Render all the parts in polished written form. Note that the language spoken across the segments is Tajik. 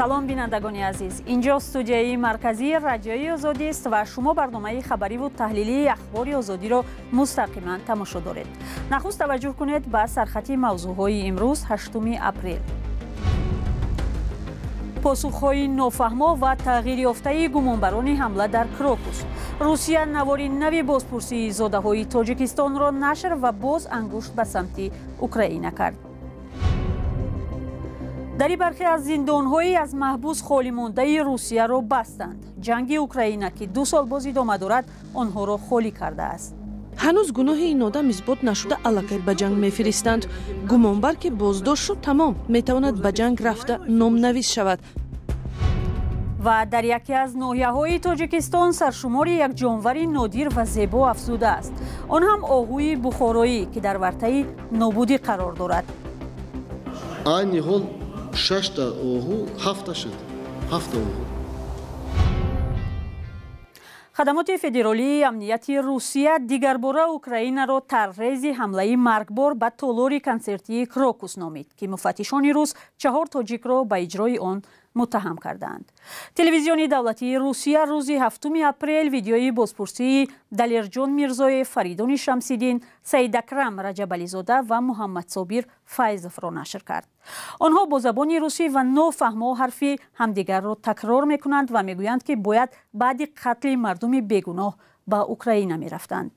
салом бинандагони азиз, инҷо студияи марказии радиои озодист ва шумо барномаи хабариву таҳлилии ахбори озодиро мустақиман тамошо доред. нахуст таваҷҷӯҳ кунед ба сархати мавзӯъҳои имрӯз 8 апрел. посухҳои нофаҳмо ва тағйирёфтаи гумонбарони ҳамла дар Крокус. русия навори нави бозпурсии зодаҳои тоҷикистонро нашр ва боз ангушт ба самти Украина кард. дари бархе аз зиндонҳои аз маҳбус холимондаи русияро бастанд. ҷанги Украина ки 2 сол боз идома дорад, онҳоро холӣ кардааст. ҳанӯз гуноҳи ин одам исбот нашуда аллакай ба ҷанг мефиристанд. гумонбар ки боздошт шуд тамом метавонад ба ҷанг рафта номнавис шавад. ва дар яке аз ноҳияҳои тоҷикистон саршумори як ҷонвари нодир ва зебо афзудааст. он ҳам оҳуи бухороӣ ки дар вартаи нобудӣ қарор дорад. айни ҳол 6 та оҳу 7 шуд. 7 оҳу. хадамоти федералии амнияти русия дигарбора Украинаро таррези ҳамлаи маргбор ба толори консертии Крокус номид, ки муфаттишони рус 4 тоҷикро ба иҷрои он муттаҳам кардаанд. телевизиони давлатии русия рӯзи 7 апрел видеои бозпурсии Далерҷон Мирзоев, Фаридони Шамсиддин, Саидакрам Раҷабализода ва Муҳаммад Собир Файзовро нашр кард. онҳо бо забони русӣ ва нофаҳмо ҳарфи ҳамдигарро такрор мекунанд ва мегӯянд ки бояд баъди қатли мардуми бегуноҳ ба Украина мерафтанд.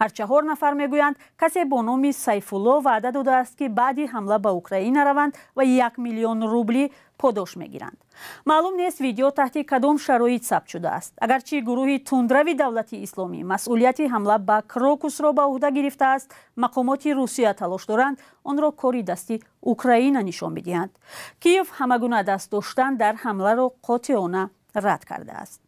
ҳар 4 нафар мегӯянд касе бо номи Сайфулло ваъда додааст ки баъди ҳамла ба Украина раванд ва 1 миллион рубли подош мегиранд. маълум нест видео таҳти кадом шароит сабт шудааст. агарчи гурӯҳи тундрави давлати исломӣ масъулияти ҳамла ба Крокусро ба уҳда гирифтааст, мақомоти Русия талош доранд онро кори дасти Украина нишон бидиҳанд. Киев ҳамагуна даст доштан дар ҳамларо қотиона рад кардааст.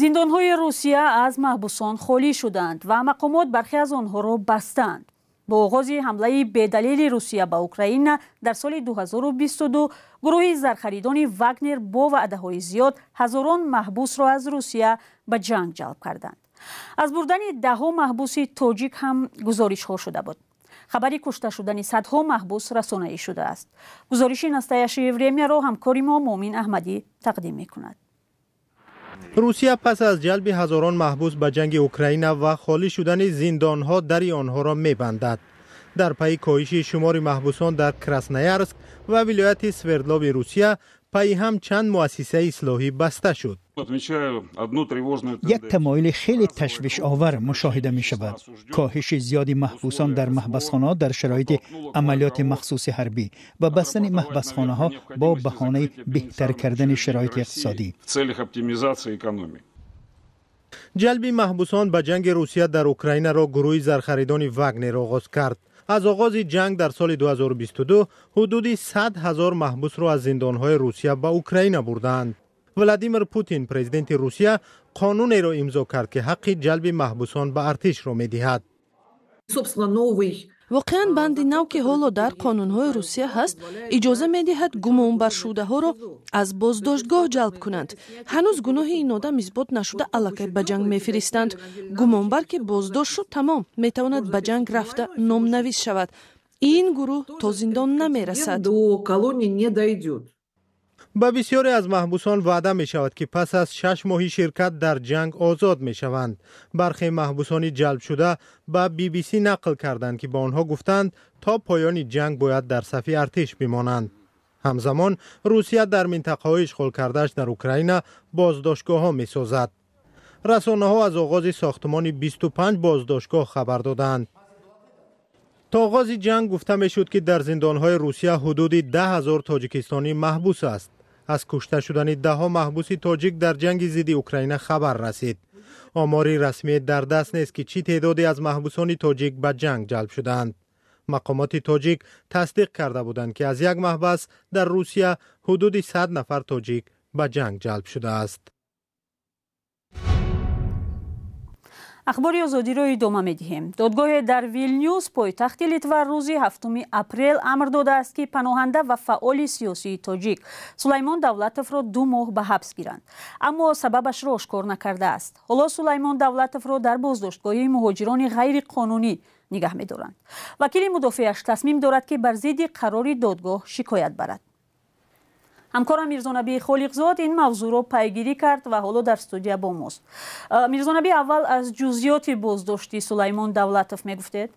зиндонҳои русия аз маҳбусон холӣ шуданд ва мақомот бархе аз онҳоро бастанд. бо оғози ҳамлаи бедалели русия ба Украина дар соли 2022 гурӯҳи зархаридони Вагнер бо ваъдаҳои зиёд ҳазорон маҳбусро аз русия ба ҷанг ҷалб карданд. аз бурдани даҳҳо маҳбуси тоҷик ҳам гузоришҳо шуда буд. хабари кушта шудани садҳо маҳбус расонаӣ шудааст. гузориши настоящее времяро ҳамкори мо Момин Аҳмадӣ тақдим мекунад. русия пас аз ҷалби ҳазорон маҳбус ба ҷанги Украина ва холӣ шудани зиндонҳо дари онҳоро мебандад. дар пайи коҳиши шумори маҳбусон дар Красноярск ва вилояти Свердлови Русия пайи ҳам чанд муассисаи ислоҳӣ баста шуд. як тамоили хеле ташвишовар мушоҳида мешавад. коҳиши зиёди маҳбусон дар маҳбасхонаҳо дар шароити амалиёти махсуси ҳарбӣ ва бастани маҳбасхонаҳо бо баҳонаи беҳтар кардани шароити иқтисодӣ. ҷалби маҳбусон ба ҷанги Русия дар Украинаро гурӯҳи зархаридони Вагнер оғоз кард. аз оғози ҷанг дар соли 2022 ҳудуди 100 000 маҳбусро аз зиндонҳои Русия ба Украина бурданд. Владимир Путин, президенти Русия, қонунеро имзо кард ки ҳаққи ҷалби маҳбусон ба артишро медиҳад. воқеан банди нав ки ҳоло дар қонунҳои русия ҳаст иҷоза медиҳад гумонбаршудаҳоро аз боздоштгоҳ ҷалб кунанд. ҳанӯз гуноҳи ин одам исбот нашуда аллакай ба ҷанг мефиристанд. гумонбар ки боздошт шуд тамом метавонад ба ҷанг рафта номнавис шавад. ин гурӯҳ то зиндон намерасад. ба бисёре аз маҳбусон ваъда мешавад ки пас аз 6 моҳи ширкат дар ҷанг озод мешаванд. бархе маҳбусони ҷалбшуда ба BBC нақл карданд ки ба онҳо гуфтанд то поёни ҷанг бояд дар сафи артиш бимонанд. ҳамзамон русия дар минтақаҳои ишғолкардааш дар Украина боздоштгоҳҳо месозад. расонаҳо аз оғози сохтмони 25 боздоштгоҳ хабар доданд. то оғози ҷанг гуфта мешуд ки дар зиндонҳои русия ҳудуди 10 000 тоҷикистонӣ маҳбус аст. аз кушта шудани даҳҳо маҳбуси тоҷик дар ҷанги зидди Украина хабар расид. омори расмие дар даст нест ки чӣ теъдоде аз маҳбусони тоҷик ба ҷанг ҷалб шуданд. мақомоти тоҷик тасдиқ карда буданд ки аз як маҳбас дар русия ҳудуди 100 нафар тоҷик ба ҷанг ҷалб шудааст. ахбори озодиро идома медиҳем. додгоҳе дар Вилнюс, пойтахти Литва, рӯзи 7 апрел амр додааст ки паноҳанда ва фаъоли сиёсии тоҷик Сулаймон Давлатовро 2 моҳ ба ҳабс гиранд, аммо сабабашро ошкор накардааст. ҳоло Сулаймон Давлатовро дар боздоштгоҳи муҳоҷирони ғайриқонунӣ нигаҳ медоранд. вакили мудофиаш тасмим дорад ки бар зидди қарори додгоҳ шикоят барад. همکارم میرزانبی خالقزاد این موضوع رو پیگیری کرد و حالا در استودیو با ماست. میرزانبی، اول از جزئیات بازداشتی سلیمان دولتوف میگفتید؟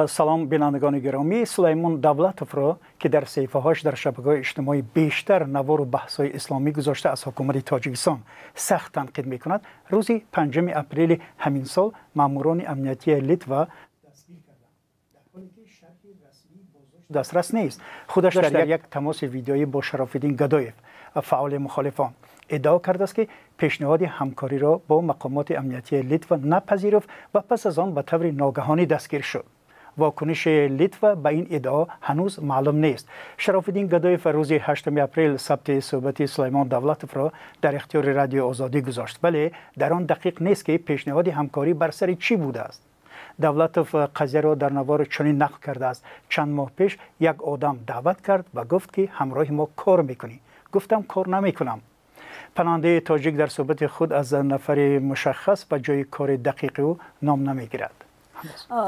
سلام بینندگان گرامی. سلیمان دولتوف را که در صفحه هاش در شبکه‌های اجتماعی بیشتر نوار و بحث‌های اسلامی گذاشته از حکومت تاجیکستان سخت تنقید می‌کند، روز 5 اپریل همین سال ماموران امنیتی لیتوا دستگیر کردند، در حالی که شرحی رسمی بازداشت دسترس نیست. خودش در یک تماس ویدیویی با شراف‌الدین گدایف، فعال مخالفان، ادعا کرده است که پیشنهاد همکاری را با مقامات امنیتی لیتوا نپذیرفت و پس از آن به طور ناگهانی دستگیر شد. واکنش لیتوا به این ادعا هنوز معلوم نیست. شراف‌الدین گدایف روز 8 اپریل ثبت صحبت سلیمان دولتوف را در اختیار رادیو آزادی گذاشت، ولی در آن دقیق نیست که پیشنهاد همکاری بر سر چی بوده است. دولتوف قضیه را در نوار چنین نقل کرده است: چند ماه پیش یک آدم دعوت کرد و گفت که همراه ما کار میکنی. گفتم کار نمیکنم. پناهنده تاجیک در صحبت خود از نفر مشخص و جای کار دقیق او نام نمیگیرد.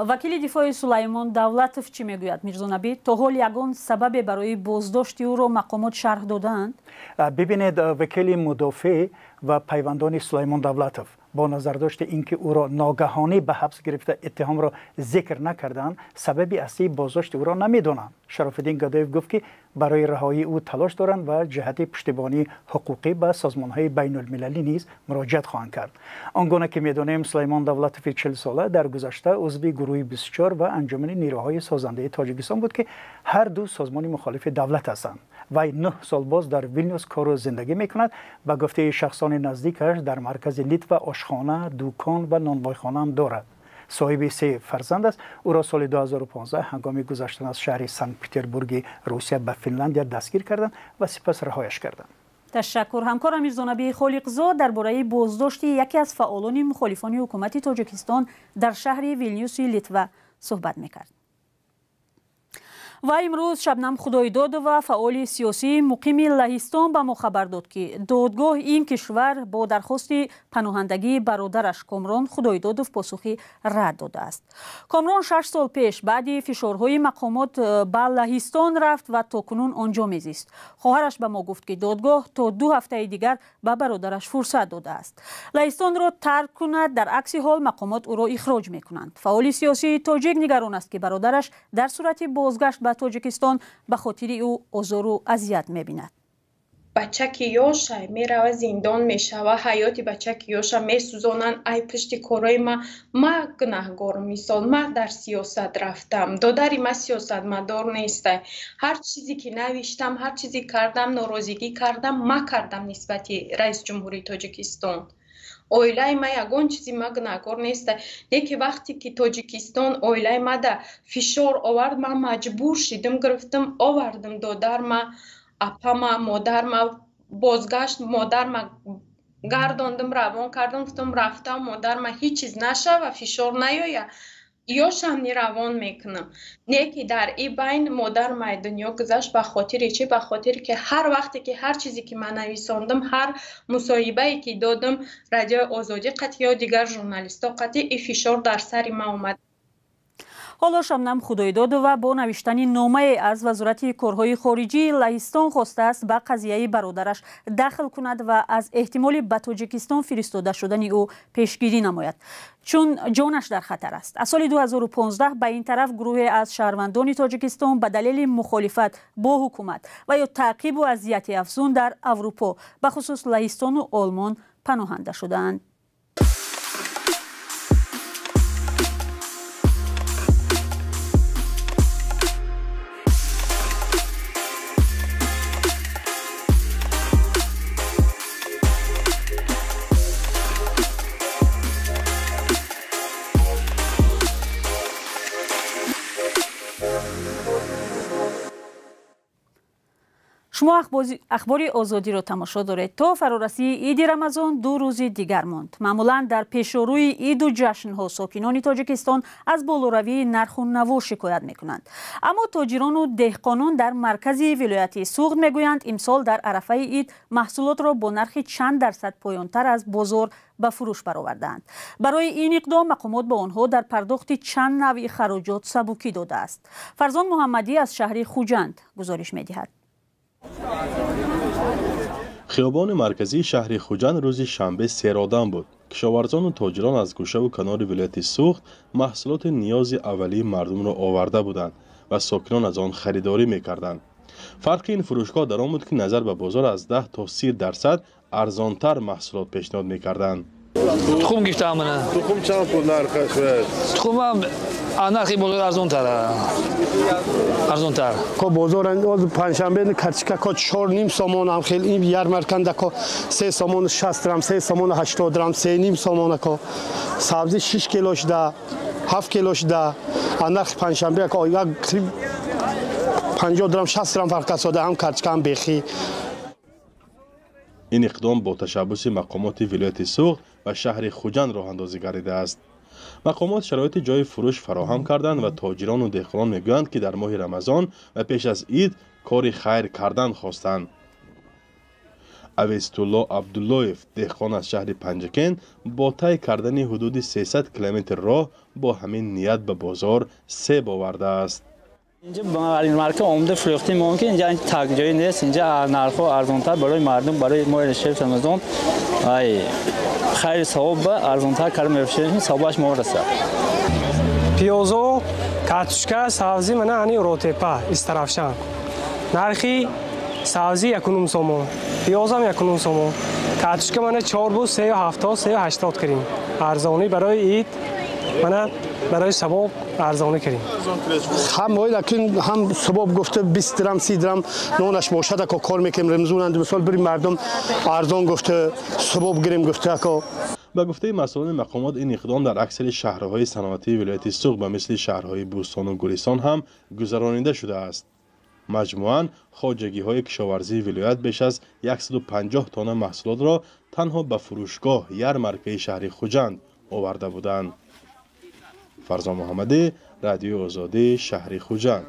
وکیل دفاع سلیمان دولتوف چی میگوید میرزانبی؟ تا حال یگان سبب برای بازداشت او را مقامات شرح دادند؟ ببینید، وکیل مدافع و پیوندان سلیمان دولتوف با نظر داشته اینکه او را ناگهانی به حبس گرفته اتهام را ذکر نکردند، سبب اصلی بازداشت او را نمیدانند. شراف‌الدین گدایف گفت که برای رهایی او تلاش دارند و جهت پشتیبانی حقوقی به سازمان‌های بین المللی نیز مراجعت خواهند کرد. آنگونه که می‌دانیم سلیمان دولتوف 40 ساله در گذشته عضو گروه 24 و انجمن نیروهای سازنده تاجیکستان بود که هر دو سازمان مخالف دولت هستند. وی 9 سال باز در ویلنیوس کار و زندگی می‌کند. به گفته شخصان نزدیکش در مرکز لیتوا آشخانه، دکان و نانوایخانه هم دارد. صاحب 3 فرزند است. او را سال 2015 هنگام گذشتن از شهر سنت پترزبورگ روسیه به فنلاندیا دستگیر کردند و سپس رهایش کردند. تشکر. همکارم میرزانبی خالقزاد درباره بازداشت یکی از فعالان مخالفان حکومت تاجیکستان در شهر ویلنیوس لیتوا صحبت میکرد. و امروز شبنم خدایداد و فعال سیاسی مقیم لهستان به ما خبر داد که دادگاه این کشور با درخواست پناهندگی برادرش کامران خدایدادوف پاسخی رد داده است. کامران 6 سال پیش بعد فشارهای مقامات به لهستان رفت و تاکنون آنجا میزیست. خواهرش به ما گفت که دادگاه تا 2 هفته دیگر به برادرش فرصت داده است لهستان را ترک کند، در عکس حال مقامات او را اخراج میکنند. فعال سیاسی تاجیک نگران است که برادرش در صورت بازگشت به تاجیکستان به خاطر او آزار و اذیت می‌بیند. بچه که یاشه میره زندان میشه و حیات بچه که یاشه میسوزانن. ای پشت کارای ما گناهگار مثال ما در سیاست رفتم، دادری ما سیاست مدار نیسته. هر چیزی که نوشتم، هر چیزی کردم، ناراضگی کردم، ما کردم نسبت رئیس جمهوری تاجیکستان. اویلای ما یگان چیزی ما گناهگار نیسته. یکی وقتی که تاجیکستان اویلای ما ده فشار آورد، ما مجبور شدم گرفتم آوردم دادر ما، اپا ما، مادر ما بازگشت، مادر ما گرداندم روان کردم، گفتم رفتم مادر ما هیچ چیز نشه و فشار نیاید یا شمنی روان میکنم. نه که در این بین مادر ما دنیا گذشت. به خاطر چی؟ به خاطر که هر وقتی که هر چیزی که من نویساندم، هر مصاحبه‌ای که دادم رادیو آزادی قطعی یا دیگر ژورنالیستا قطعی این فشار در سر ما اومد. حالا شبنم خدایداد و با نوشتن نامه از وزارت کارهای خارجی لهستان خواسته است به قضیه برادرش دخل کند و از احتمال به تاجیکستان فرستاده شدن او پیشگیری نماید، چون جانش در خطر است. از سال 2015 به این طرف گروه از شهروندان تاجیکستان به دلیل مخالفت با حکومت و یا تعقیب و اذیت افزون در اروپا به خصوص لهستان و آلمان پناهنده شدند. شما اخبار آزادی را تماشا دارید. تا فرارسی عید رمضان 2 روز دیگر ماند. معمولا در پیشروی عید و جشن‌ها ساکنان تاجیکستان از بالاروی نرخ و نوا شکایت می‌کنند. اما تاجران و دهقانان در مرکز ولایت سوغد می‌گویند امسال در عرفه عید محصولات را با نرخ چند درصد پایین‌تر از بازار به فروش برآوردند. برای این اقدام مقامات با آنها در پرداخت چند نوع خراجات سبکی داده است. فرزان محمدی از شهر خوجند گزارش می‌دهد. خیابان مرکزی شهر خوجند روز شنبه سیرآدم بود. کشاورزان و تاجران از گوشه و کنار ولایت سوخت محصولات نیاز اولیه مردم را آورده بودند و ساکنان از آن خریداری می‌کردند. فرق این فروشگاه در آن بود که نظر به بازار از 10 تا 30% ارزانتر محصولات پیشنهاد می‌کردند. تخم گفتم من. تخم چند پول نرخش است؟ تخمم نرخی بازار ارزانتر. کو بازار اند پنجشنبه کچکا کو 4.5 سامان هم خیلی این یارمرکند کو 3 سامان 60 درم 3 سامان 80 درم 3.5 سامان کو سبزی 6 کیلوش ده 7 کیلوش ده نرخ پنجشنبه کو یک 50 درم 60 درم فرق است هم کچکا هم بخی. این اقدام با تشبث مقامات ولایت سوخت و شهر خوجند راه اندازی گردیده است. مقامات شرایط جای فروش فراهم کردند و تاجران و دهقانان میگویند که در ماه رمضان و پیش از عید کار خیر کردن خواستند. اویستالله عبداللهیف دهقان از شهر پنجکن با طی کردن حدود 300 کیلومتر راه با همین نیت به بازار سیب آورده است. اینجا با این مارکت عمده فروخته ممکن اینجا تاگ جایی نیست. اینجا نرخ ارزان‌تر برای مردم برای ماه شب رمضان خیر ثواب ارزان‌تر کار میشه. این ثوابش مورسه. پیازو کاتوشکا سبزی من انی روتپا استرافشان نرخی سبزی 1 سومون پیازم 1 سومون کاتوشکا من 4 بو 370 380 کردیم ارزانی برای عید من برای ثواب ارزانی کردیم. هم لکن هم ثواب گفته 20 درم 30 درم نونش باشد که کار میکنیم رمضان اند مثال بریم مردم ارزان گفته ثواب گیریم گفته که به گفته مسئولان مقامات این اقدام در اکثر شهرهای صنعتی ولایت سوخت و مثل شهرهای بوستان و گلستان هم گذرانیده شده است. مجموعاً خواجگی‌های کشاورزی ولایت بیش از 150 تن محصولات را تنها به فروشگاه یارمرکه شهر خوجند آورده بودند. فرزان محمدی، رادیو آزادی، شهر خوجند.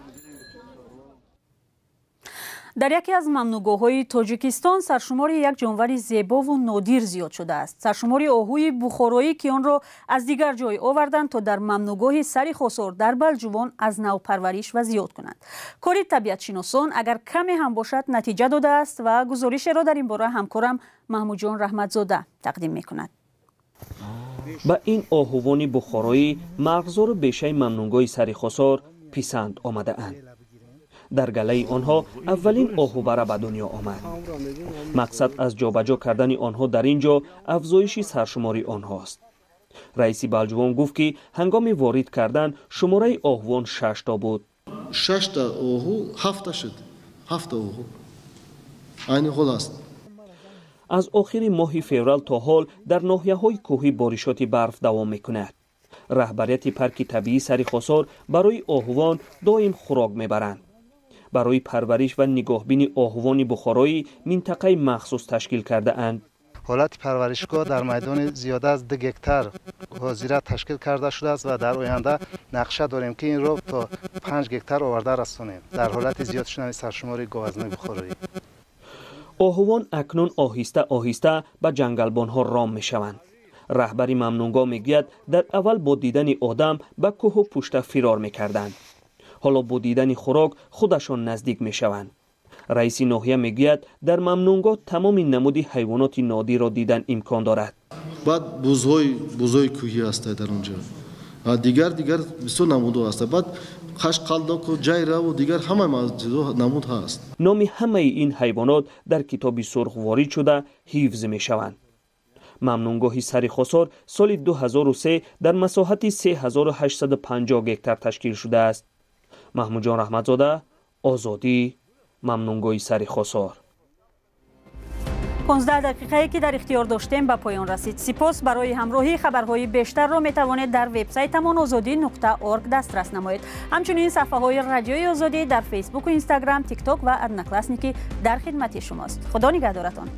در یکی از ممنوعگاه‌های تاجیکستان سرشمار یک جانور زیبا و نادر زیاد شده است. سرشمار آهوی بخارایی که آن را از دیگر جای آوردند تا در ممنوعگاه سری خسار در بلجوان از نو پرورش و زیاد کنند. کاری طبیعت شناسان اگر کمی هم باشد نتیجه داده است و گزارش را در این باره همکارم محمود جان رحمتزاده تقدیم می‌کند. با این آهوان بخارایی مرغزار بیشه ممنوعگاه سری خسار پسند آمده اند. در گله آنها اولین آهوبره به دنیا آمد. مقصد از جابجا کردن آنها در اینجا افزایش سرشماری آنهاست. رئیس بلجوان گفت که هنگام وارد کردن شماره آهوان 6 تا بود. 6 تا آهو 7 تا شد. 7 آهو. این حال است. از آخر ماه فوریه تا حال در ناحیه‌های کوهی بارشات برف دوام می‌کند. رهبریت پارک طبیعی سری خسار برای آهوان دائم خوراک می‌برند. برای پرورش و نگاهبینی آهوان بخارایی منطقه مخصوص تشکیل کرده اند. حالت پرورشگاه در میدان زیاده از 2 هکتار حاضره تشکیل کرده شده است و در آینده نقشه داریم که این را تا 5 هکتار آورده رسانیم در حالت زیاد شدن سرشماری گوزنای بخارایی. آهوان اکنون آهسته آهسته به جنگلبان‌ها رام می‌شوند. رهبری ممنوعگاه میگوید در اول با دیدن آدم به کوه و پشت فرار می‌کردند. حالا با دیدن خوراک خودشان نزدیک می‌شوند. رئیس ناحیه میگوید در ممنوعگاه تمام نمود حیوانات نادر را دیدن امکان دارد. بعد بوزهای کوهی است در اونجا. دیگر بسیار نمود است. بعد خشقالداک و جیره و دیگر همه نمود هست. نام همه این حیوانات در کتاب سرخ وارد شده حفظ می‌شوند. ممنوعگاه سری خسار سال 2003 در مساحت 3850 هکتار تشکیل شده است. محمود جان رحمتزاده، آزادی، ممنوعگاه سری خسار. 15 دقیقه‌ای که در اختیار داشتیم به پایان رسید. سپاس برای همراهی. خبرهای بیشتر را می توانید در وبسایتمان azadi.org دسترس نمایید. همچنین صفحه‌های رادیوی آزادی در فیسبوک و اینستاگرام، تیک تاک و ادنکلاسنیکی در خدمت شماست. خدا نگهدارتان.